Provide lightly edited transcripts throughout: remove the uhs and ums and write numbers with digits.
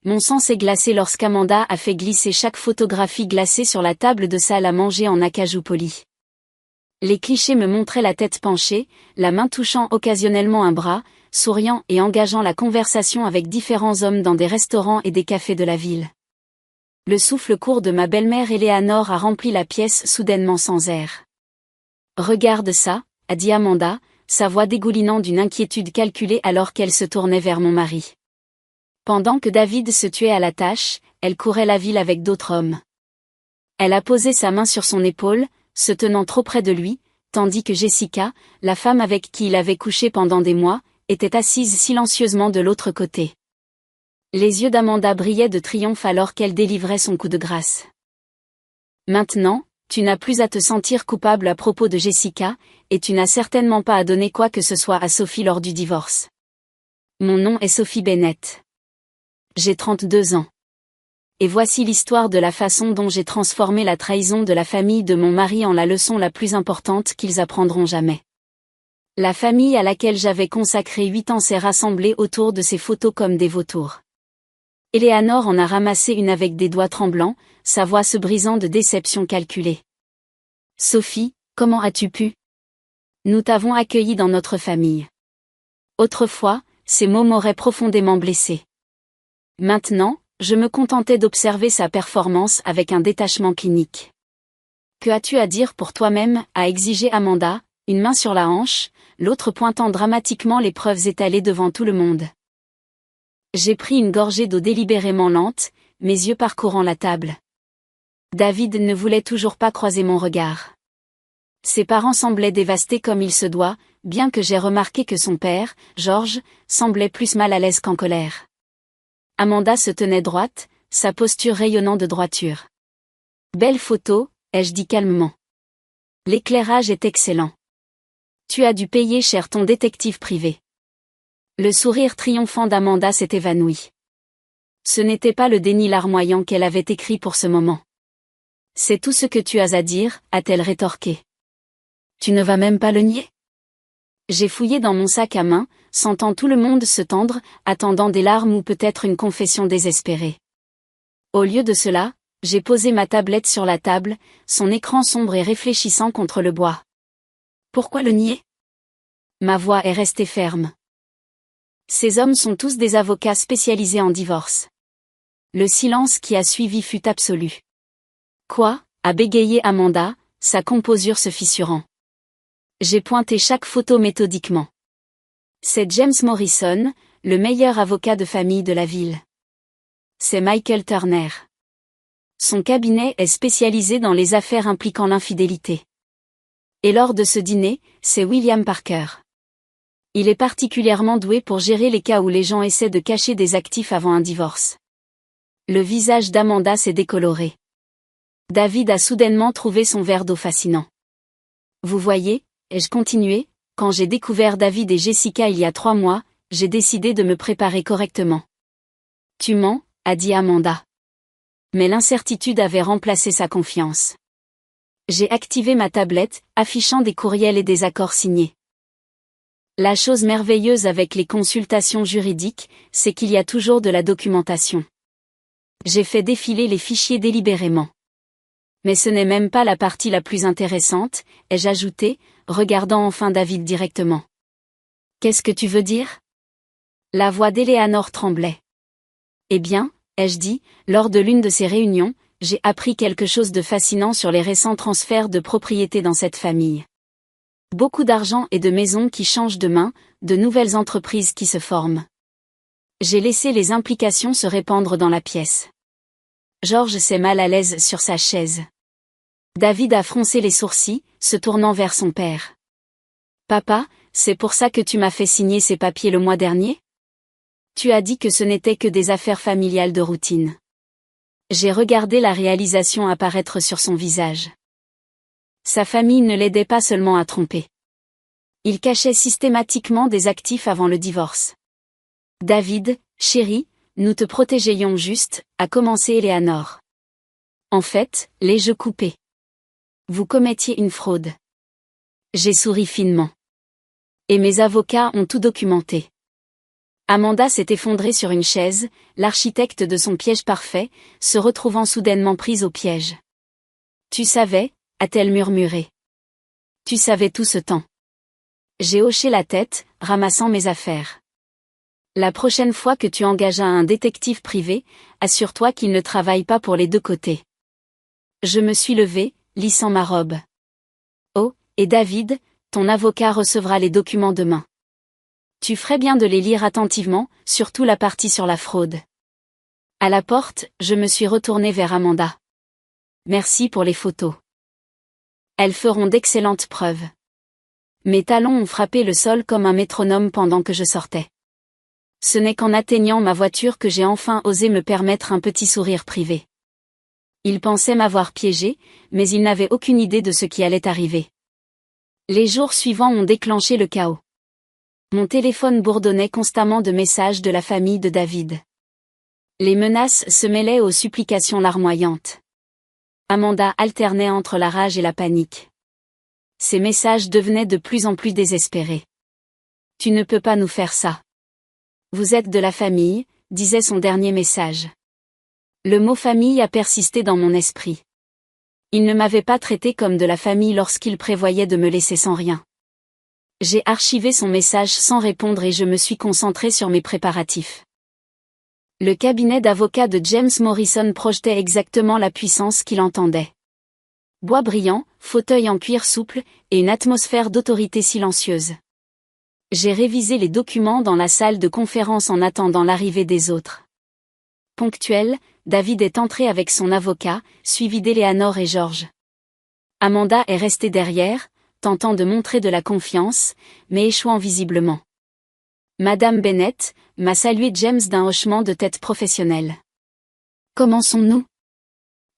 Mon sang s'est glacé lorsqu'Amanda a fait glisser chaque photographie glacée sur la table de salle à manger en acajou poli. Les clichés me montraient la tête penchée, la main touchant occasionnellement un bras, souriant et engageant la conversation avec différents hommes dans des restaurants et des cafés de la ville. Le souffle court de ma belle-mère Eleanor a rempli la pièce soudainement sans air. « Regarde ça », a dit Amanda, sa voix dégoulinant d'une inquiétude calculée alors qu'elle se tournait vers mon mari. Pendant que David se tuait à la tâche, elle courait la ville avec d'autres hommes. Elle a posé sa main sur son épaule, se tenant trop près de lui, tandis que Jessica, la femme avec qui il avait couché pendant des mois, était assise silencieusement de l'autre côté. Les yeux d'Amanda brillaient de triomphe alors qu'elle délivrait son coup de grâce. Maintenant, tu n'as plus à te sentir coupable à propos de Jessica, et tu n'as certainement pas à donner quoi que ce soit à Sophie lors du divorce. Mon nom est Sophie Bennett. J'ai 32 ans. Et voici l'histoire de la façon dont j'ai transformé la trahison de la famille de mon mari en la leçon la plus importante qu'ils apprendront jamais. La famille à laquelle j'avais consacré 8 ans s'est rassemblée autour de ces photos comme des vautours. Eleanor en a ramassé une avec des doigts tremblants, sa voix se brisant de déception calculée. « Sophie, comment as-tu pu ? Nous t'avons accueillie dans notre famille. Autrefois, ces mots m'auraient profondément blessée. Maintenant, je me contentais d'observer sa performance avec un détachement clinique. Que as-tu à dire pour toi-même » a exigé Amanda, une main sur la hanche, l'autre pointant dramatiquement les preuves étalées devant tout le monde. J'ai pris une gorgée d'eau délibérément lente, mes yeux parcourant la table. David ne voulait toujours pas croiser mon regard. Ses parents semblaient dévastés comme il se doit, bien que j'ai remarqué que son père, George, semblait plus mal à l'aise qu'en colère. Amanda se tenait droite, sa posture rayonnant de droiture. « Belle photo », ai-je dit calmement. « L'éclairage est excellent. Tu as dû payer cher ton détective privé. » Le sourire triomphant d'Amanda s'est évanoui. Ce n'était pas le déni larmoyant qu'elle avait écrit pour ce moment. « C'est tout ce que tu as à dire », a-t-elle rétorqué. « Tu ne vas même pas le nier ?» J'ai fouillé dans mon sac à main, sentant tout le monde se tendre, attendant des larmes ou peut-être une confession désespérée. Au lieu de cela, j'ai posé ma tablette sur la table, son écran sombre et réfléchissant contre le bois. Pourquoi le nier ? Ma voix est restée ferme. Ces hommes sont tous des avocats spécialisés en divorce. Le silence qui a suivi fut absolu. Quoi ? A bégayé Amanda, sa composure se fissurant. J'ai pointé chaque photo méthodiquement. C'est James Morrison, le meilleur avocat de famille de la ville. C'est Michael Turner. Son cabinet est spécialisé dans les affaires impliquant l'infidélité. Et lors de ce dîner, c'est William Parker. Il est particulièrement doué pour gérer les cas où les gens essaient de cacher des actifs avant un divorce. Le visage d'Amanda s'est décoloré. David a soudainement trouvé son verre d'eau fascinant. Vous voyez, ai-je continué, quand j'ai découvert David et Jessica il y a 3 mois, j'ai décidé de me préparer correctement. Tu mens, a dit Amanda. Mais l'incertitude avait remplacé sa confiance. J'ai activé ma tablette, affichant des courriels et des accords signés. La chose merveilleuse avec les consultations juridiques, c'est qu'il y a toujours de la documentation. J'ai fait défiler les fichiers délibérément. Mais ce n'est même pas la partie la plus intéressante, ai-je ajouté, regardant enfin David directement. Qu'est-ce que tu veux dire ? La voix d'Eleanor tremblait. Eh bien, ai-je dit, lors de l'une de ces réunions, j'ai appris quelque chose de fascinant sur les récents transferts de propriété dans cette famille. Beaucoup d'argent et de maisons qui changent de main, de nouvelles entreprises qui se forment. J'ai laissé les implications se répandre dans la pièce. George s'est mal à l'aise sur sa chaise. David a froncé les sourcils, se tournant vers son père. « Papa, c'est pour ça que tu m'as fait signer ces papiers le mois dernier ? Tu as dit que ce n'était que des affaires familiales de routine. » J'ai regardé la réalisation apparaître sur son visage. Sa famille ne l'aidait pas seulement à tromper. Il cachait systématiquement des actifs avant le divorce. « David, chéri, nous te protégions juste, a commencé Eleanor. En fait, l'ai-je coupé. Vous commettiez une fraude. » J'ai souri finement. Et mes avocats ont tout documenté. Amanda s'est effondrée sur une chaise, l'architecte de son piège parfait, se retrouvant soudainement prise au piège. Tu savais, a-t-elle murmuré. Tu savais tout ce temps. J'ai hoché la tête, ramassant mes affaires. La prochaine fois que tu engages un détective privé, assure-toi qu'il ne travaille pas pour les deux côtés. Je me suis levée, lissant ma robe. Oh, et David, ton avocat recevra les documents demain. Tu ferais bien de les lire attentivement, surtout la partie sur la fraude. À la porte, je me suis retournée vers Amanda. Merci pour les photos. Elles feront d'excellentes preuves. Mes talons ont frappé le sol comme un métronome pendant que je sortais. Ce n'est qu'en atteignant ma voiture que j'ai enfin osé me permettre un petit sourire privé. Il pensait m'avoir piégé, mais il n'avait aucune idée de ce qui allait arriver. Les jours suivants ont déclenché le chaos. Mon téléphone bourdonnait constamment de messages de la famille de David. Les menaces se mêlaient aux supplications larmoyantes. Amanda alternait entre la rage et la panique. Ces messages devenaient de plus en plus désespérés. Tu ne peux pas nous faire ça. Vous êtes de la famille, disait son dernier message. Le mot famille a persisté dans mon esprit. Il ne m'avait pas traité comme de la famille lorsqu'il prévoyait de me laisser sans rien. J'ai archivé son message sans répondre et je me suis concentrée sur mes préparatifs. Le cabinet d'avocats de James Morrison projetait exactement la puissance qu'il entendait. Bois brillant, fauteuil en cuir souple, et une atmosphère d'autorité silencieuse. J'ai révisé les documents dans la salle de conférence en attendant l'arrivée des autres. Ponctuel, David est entré avec son avocat, suivi d'Eleanor et George. Amanda est restée derrière, tentant de montrer de la confiance, mais échouant visiblement. Madame Bennett m'a salué James d'un hochement de tête professionnel. Commençons-nous ?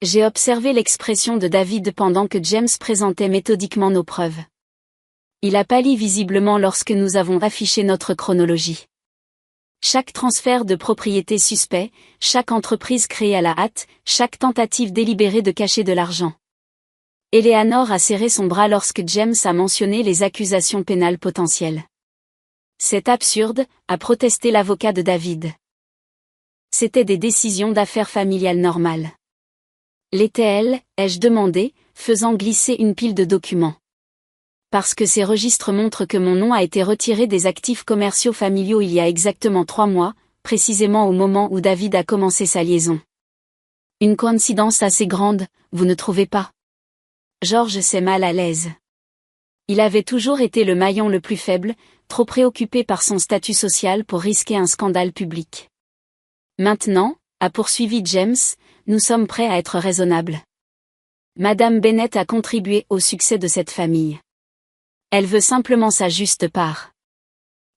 J'ai observé l'expression de David pendant que James présentait méthodiquement nos preuves. Il a pâli visiblement lorsque nous avons affiché notre chronologie. Chaque transfert de propriété suspect, chaque entreprise créée à la hâte, chaque tentative délibérée de cacher de l'argent. Eleanor a serré son bras lorsque James a mentionné les accusations pénales potentielles. C'est absurde, a protesté l'avocat de David. C'était des décisions d'affaires familiales normales. L'était-elle, ai-je demandé, faisant glisser une pile de documents. Parce que ces registres montrent que mon nom a été retiré des actifs commerciaux familiaux il y a exactement 3 mois, précisément au moment où David a commencé sa liaison. Une coïncidence assez grande, vous ne trouvez pas ? George s'est mal à l'aise. Il avait toujours été le maillon le plus faible, trop préoccupé par son statut social pour risquer un scandale public. Maintenant, a poursuivi James, nous sommes prêts à être raisonnables. Madame Bennett a contribué au succès de cette famille. Elle veut simplement sa juste part.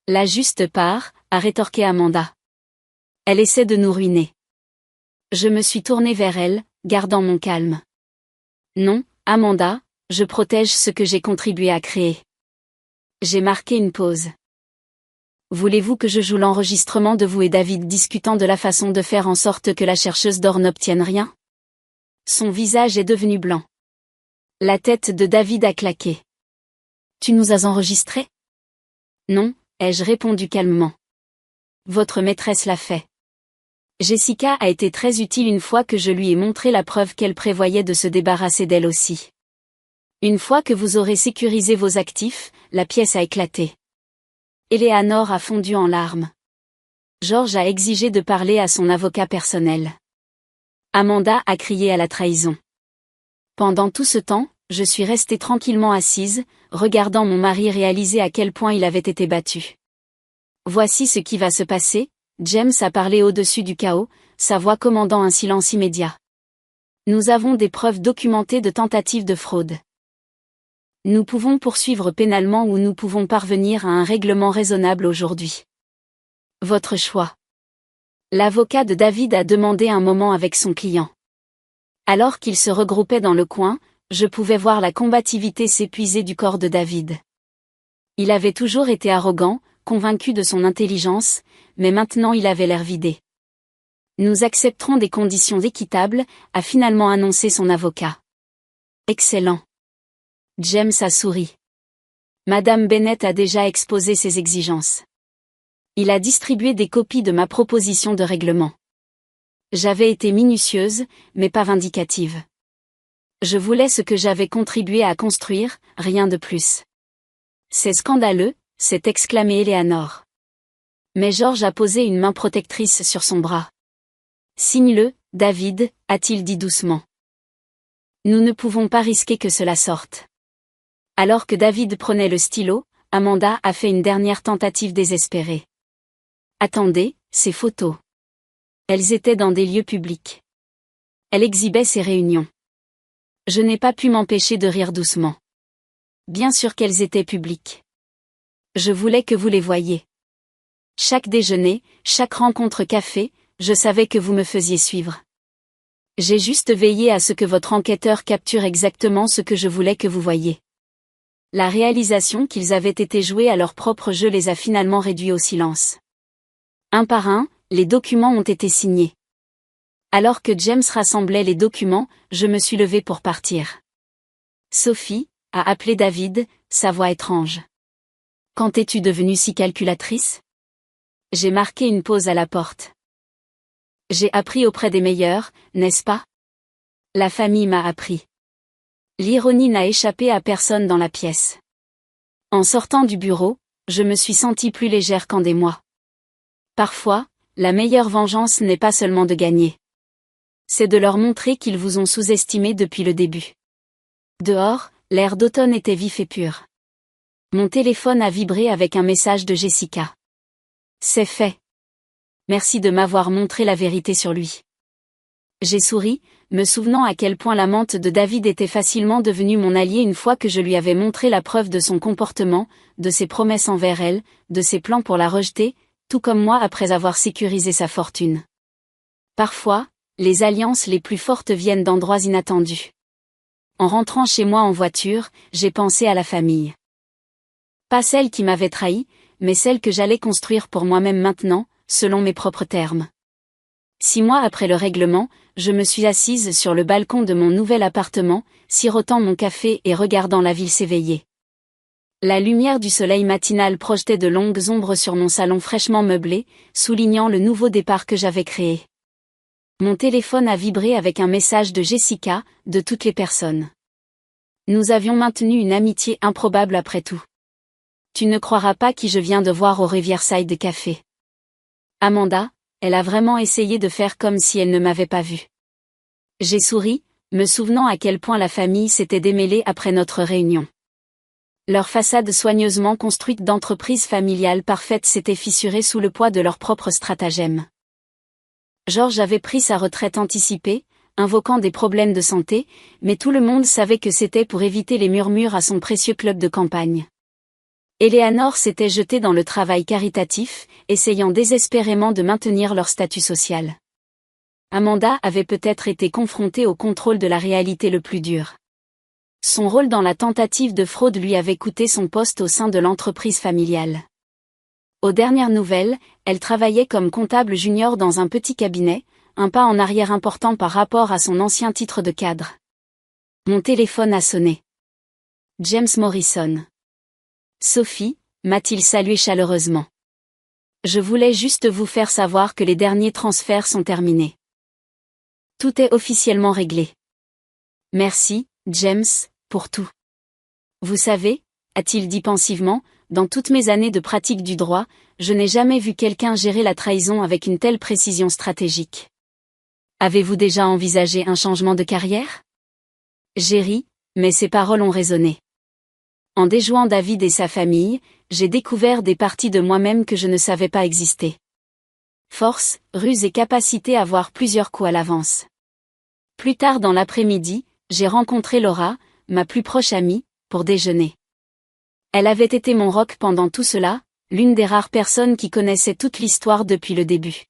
La juste part, a rétorqué Amanda. Elle essaie de nous ruiner. Je me suis tournée vers elle, gardant mon calme. Non, Amanda, je protège ce que j'ai contribué à créer. J'ai marqué une pause. Voulez-vous que je joue l'enregistrement de vous et David discutant de la façon de faire en sorte que la chercheuse d'or n'obtienne rien ? Son visage est devenu blanc. La tête de David a claqué. Tu nous as enregistrés ? Non, ai-je répondu calmement. Votre maîtresse l'a fait. Jessica a été très utile une fois que je lui ai montré la preuve qu'elle prévoyait de se débarrasser d'elle aussi. Une fois que vous aurez sécurisé vos actifs, la pièce a éclaté. Eleanor a fondu en larmes. George a exigé de parler à son avocat personnel. Amanda a crié à la trahison. Pendant tout ce temps, je suis restée tranquillement assise, regardant mon mari réaliser à quel point il avait été battu. Voici ce qui va se passer, James a parlé au-dessus du chaos, sa voix commandant un silence immédiat. Nous avons des preuves documentées de tentatives de fraude. Nous pouvons poursuivre pénalement ou nous pouvons parvenir à un règlement raisonnable aujourd'hui. Votre choix. L'avocat de David a demandé un moment avec son client. Alors qu'il se regroupait dans le coin, je pouvais voir la combativité s'épuiser du corps de David. Il avait toujours été arrogant, convaincu de son intelligence, mais maintenant il avait l'air vidé. Nous accepterons des conditions équitables, a finalement annoncé son avocat. Excellent. James a souri. Madame Bennett a déjà exposé ses exigences. Il a distribué des copies de ma proposition de règlement. J'avais été minutieuse, mais pas vindicative. Je voulais ce que j'avais contribué à construire, rien de plus. C'est scandaleux, s'est exclamé Eleanor. Mais George a posé une main protectrice sur son bras. Signe-le, David, a-t-il dit doucement. Nous ne pouvons pas risquer que cela sorte. Alors que David prenait le stylo, Amanda a fait une dernière tentative désespérée. Attendez, ces photos. Elles étaient dans des lieux publics. Elle exhibait ses réunions. Je n'ai pas pu m'empêcher de rire doucement. Bien sûr qu'elles étaient publiques. Je voulais que vous les voyiez. Chaque déjeuner, chaque rencontre café, je savais que vous me faisiez suivre. J'ai juste veillé à ce que votre enquêteur capture exactement ce que je voulais que vous voyiez. La réalisation qu'ils avaient été joués à leur propre jeu les a finalement réduits au silence. Un par un, les documents ont été signés. Alors que James rassemblait les documents, je me suis levée pour partir. Sophie, a appelé David, sa voix étrange. Quand es-tu devenue si calculatrice? J'ai marqué une pause à la porte. J'ai appris auprès des meilleurs, n'est-ce pas? La famille m'a appris. L'ironie n'a échappé à personne dans la pièce. En sortant du bureau, je me suis sentie plus légère qu'en des mois. Parfois, la meilleure vengeance n'est pas seulement de gagner. C'est de leur montrer qu'ils vous ont sous-estimé depuis le début. Dehors, l'air d'automne était vif et pur. Mon téléphone a vibré avec un message de Jessica. C'est fait. Merci de m'avoir montré la vérité sur lui. J'ai souri, me souvenant à quel point l'amante de David était facilement devenue mon allié une fois que je lui avais montré la preuve de son comportement, de ses promesses envers elle, de ses plans pour la rejeter, tout comme moi après avoir sécurisé sa fortune. Parfois, les alliances les plus fortes viennent d'endroits inattendus. En rentrant chez moi en voiture, j'ai pensé à la famille. Pas celle qui m'avait trahi, mais celle que j'allais construire pour moi-même maintenant, selon mes propres termes. 6 mois après le règlement, je me suis assise sur le balcon de mon nouvel appartement, sirotant mon café et regardant la ville s'éveiller. La lumière du soleil matinal projetait de longues ombres sur mon salon fraîchement meublé, soulignant le nouveau départ que j'avais créé. Mon téléphone a vibré avec un message de Jessica, de toutes les personnes. Nous avions maintenu une amitié improbable après tout. Tu ne croiras pas qui je viens de voir au Riverside Café. Amanda, elle a vraiment essayé de faire comme si elle ne m'avait pas vue. J'ai souri, me souvenant à quel point la famille s'était démêlée après notre réunion. Leur façade soigneusement construite d'entreprise familiale parfaite s'était fissurée sous le poids de leurs propres stratagèmes. George avait pris sa retraite anticipée, invoquant des problèmes de santé, mais tout le monde savait que c'était pour éviter les murmures à son précieux club de campagne. Eleanor s'était jetée dans le travail caritatif, essayant désespérément de maintenir leur statut social. Amanda avait peut-être été confrontée au contrôle de la réalité le plus dur. Son rôle dans la tentative de fraude lui avait coûté son poste au sein de l'entreprise familiale. Aux dernières nouvelles, elle travaillait comme comptable junior dans un petit cabinet, un pas en arrière important par rapport à son ancien titre de cadre. Mon téléphone a sonné. James Morrison. Sophie, m'a-t-il salué chaleureusement. Je voulais juste vous faire savoir que les derniers transferts sont terminés. Tout est officiellement réglé. Merci, James, pour tout. Vous savez, a-t-il dit pensivement, dans toutes mes années de pratique du droit, je n'ai jamais vu quelqu'un gérer la trahison avec une telle précision stratégique. Avez-vous déjà envisagé un changement de carrière? J'ai ri, mais ses paroles ont résonné. En déjouant David et sa famille, j'ai découvert des parties de moi-même que je ne savais pas exister. Force, ruse et capacité à voir plusieurs coups à l'avance. Plus tard dans l'après-midi, j'ai rencontré Laura, ma plus proche amie, pour déjeuner. Elle avait été mon rock pendant tout cela, l'une des rares personnes qui connaissait toute l'histoire depuis le début.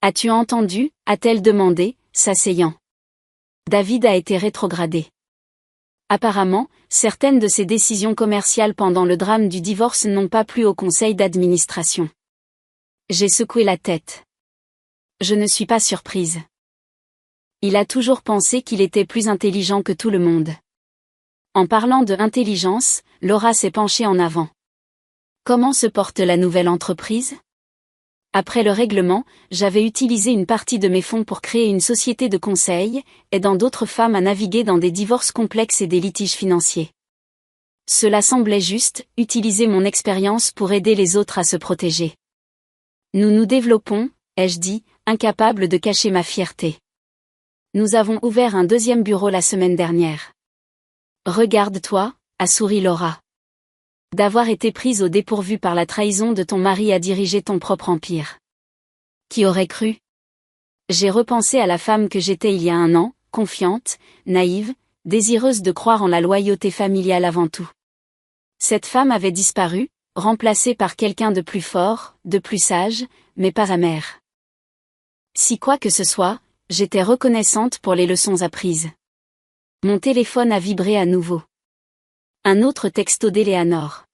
As-tu entendu, a-t-elle demandé, s'asseyant. David a été rétrogradé. Apparemment, certaines de ses décisions commerciales pendant le drame du divorce n'ont pas plu au conseil d'administration. J'ai secoué la tête. Je ne suis pas surprise. Il a toujours pensé qu'il était plus intelligent que tout le monde. En parlant de intelligence, Laura s'est penchée en avant. Comment se porte la nouvelle entreprise? Après le règlement, j'avais utilisé une partie de mes fonds pour créer une société de conseil, aidant d'autres femmes à naviguer dans des divorces complexes et des litiges financiers. Cela semblait juste, utiliser mon expérience pour aider les autres à se protéger. Nous nous développons, ai-je dit, incapable de cacher ma fierté. Nous avons ouvert un deuxième bureau la semaine dernière. Regarde-toi, a souri Laura. D'avoir été prise au dépourvu par la trahison de ton mari à diriger ton propre empire. Qui aurait cru? J'ai repensé à la femme que j'étais il y a un an, confiante, naïve, désireuse de croire en la loyauté familiale avant tout. Cette femme avait disparu, remplacée par quelqu'un de plus fort, de plus sage, mais pas amer. Si quoi que ce soit, j'étais reconnaissante pour les leçons apprises. Mon téléphone a vibré à nouveau. Un autre texto d'Eleanor.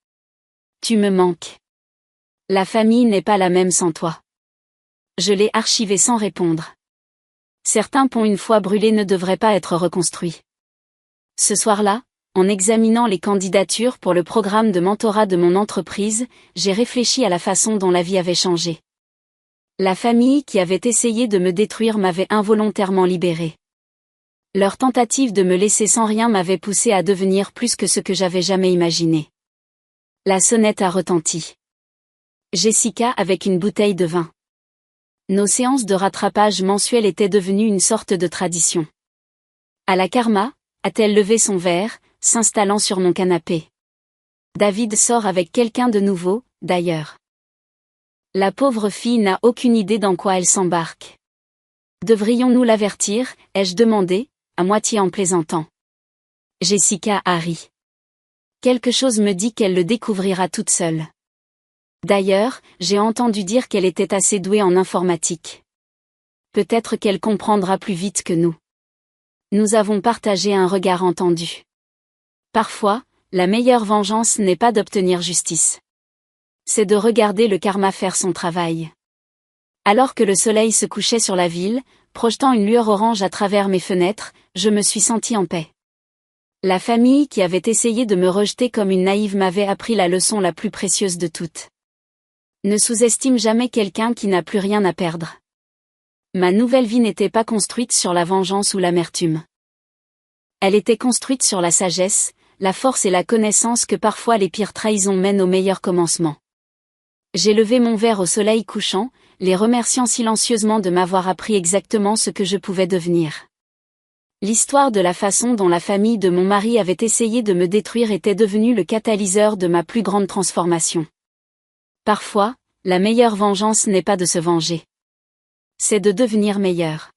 Tu me manques. La famille n'est pas la même sans toi. Je l'ai archivé sans répondre. Certains ponts une fois brûlés ne devraient pas être reconstruits. Ce soir-là, en examinant les candidatures pour le programme de mentorat de mon entreprise, j'ai réfléchi à la façon dont la vie avait changé. La famille qui avait essayé de me détruire m'avait involontairement libérée. Leur tentative de me laisser sans rien m'avait poussé à devenir plus que ce que j'avais jamais imaginé. La sonnette a retenti. Jessica avec une bouteille de vin. Nos séances de rattrapage mensuelles étaient devenues une sorte de tradition. À la karma, a-t-elle levé son verre, s'installant sur mon canapé. David sort avec quelqu'un de nouveau, d'ailleurs. La pauvre fille n'a aucune idée dans quoi elle s'embarque. Devrions-nous l'avertir, ai-je demandé, à moitié en plaisantant. Jessica a ri. Quelque chose me dit qu'elle le découvrira toute seule. D'ailleurs, j'ai entendu dire qu'elle était assez douée en informatique. Peut-être qu'elle comprendra plus vite que nous. Nous avons partagé un regard entendu. Parfois, la meilleure vengeance n'est pas d'obtenir justice. C'est de regarder le karma faire son travail. Alors que le soleil se couchait sur la ville, projetant une lueur orange à travers mes fenêtres, je me suis sentie en paix. La famille qui avait essayé de me rejeter comme une naïve m'avait appris la leçon la plus précieuse de toutes. Ne sous-estime jamais quelqu'un qui n'a plus rien à perdre. Ma nouvelle vie n'était pas construite sur la vengeance ou l'amertume. Elle était construite sur la sagesse, la force et la connaissance que parfois les pires trahisons mènent au meilleur commencement. J'ai levé mon verre au soleil couchant, les remerciant silencieusement de m'avoir appris exactement ce que je pouvais devenir. L'histoire de la façon dont la famille de mon mari avait essayé de me détruire était devenue le catalyseur de ma plus grande transformation. Parfois, la meilleure vengeance n'est pas de se venger. C'est de devenir meilleur.